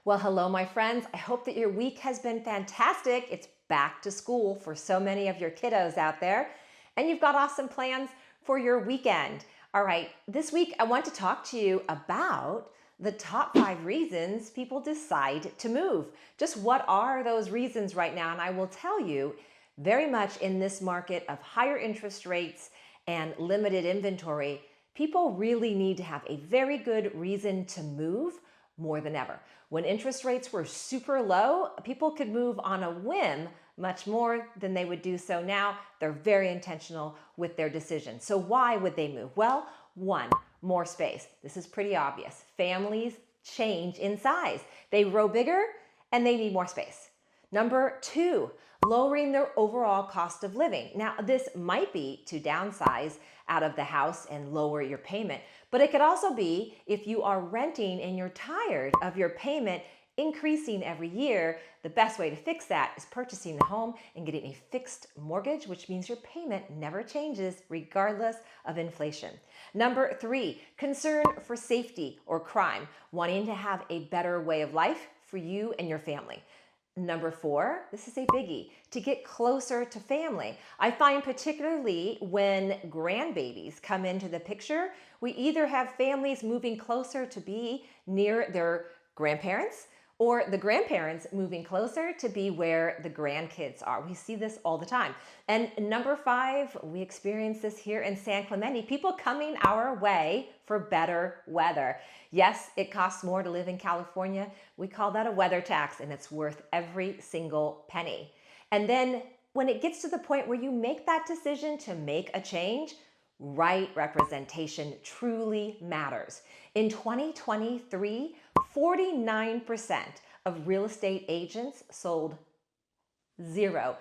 Well, hello, my friends. I hope that your week has been fantastic. It's back to school for so many of your kiddos out there, and you've got awesome plans for your weekend. All right, this week I want to talk to you about the top 5 reasons people decide to move. Just what are those reasons right now? And I will tell you, very much in this market of higher interest rates and limited inventory, people really need to have a very good reason to move more than ever. When interest rates were super low, people could move on a whim much more than they would do so now. They're very intentional with their decision. So why would they move? Well, one, more space. This is pretty obvious. Families change in size. They grow bigger and they need more space. Number two, lowering their overall cost of living. Now, this might be to downsize out of the house and lower your payment, but it could also be if you are renting and you're tired of your payment increasing every year. The best way to fix that is purchasing the home and getting a fixed mortgage, which means your payment never changes regardless of inflation. Number three, concern for safety or crime, wanting to have a better way of life for you and your family. Number four, this is a biggie, to get closer to family. I find particularly when grandbabies come into the picture, we either have families moving closer to be near their grandparents or the grandparents moving closer to be where the grandkids are. We see this all the time. And number five, we experience this here in San Clemente, people coming our way for better weather. Yes, it costs more to live in California. We call that a weather tax, and it's worth every single penny. And then when it gets to the point where you make that decision to make a change, right representation truly matters. In 2023, 49% of real estate agents sold zero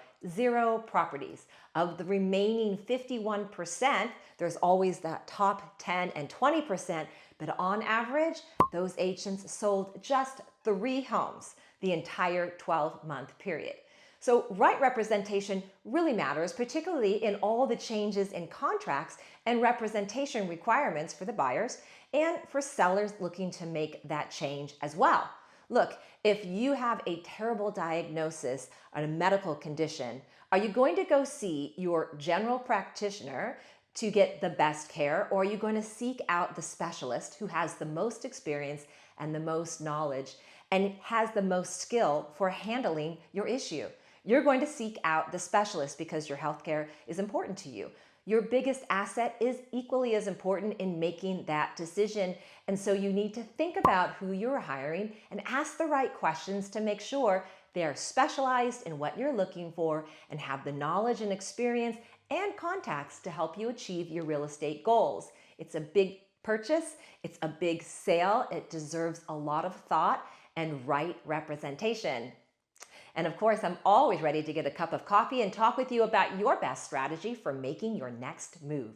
properties. Of the remaining 51%, there's always that top 10 and 20%, but on average, those agents sold just 3 homes the entire 12-month period. So right representation really matters, particularly in all the changes in contracts and representation requirements for the buyers and for sellers looking to make that change as well. Look, if you have a terrible diagnosis on a medical condition, are you going to go see your general practitioner to get the best care, or are you going to seek out the specialist who has the most experience and the most knowledge and has the most skill for handling your issue? You're going to seek out the specialist because your healthcare is important to you. Your biggest asset is equally as important in making that decision. And so you need to think about who you're hiring and ask the right questions to make sure they are specialized in what you're looking for and have the knowledge and experience and contacts to help you achieve your real estate goals. It's a big purchase. It's a big sale. It deserves a lot of thought and right representation. And of course, I'm always ready to get a cup of coffee and talk with you about your best strategy for making your next move.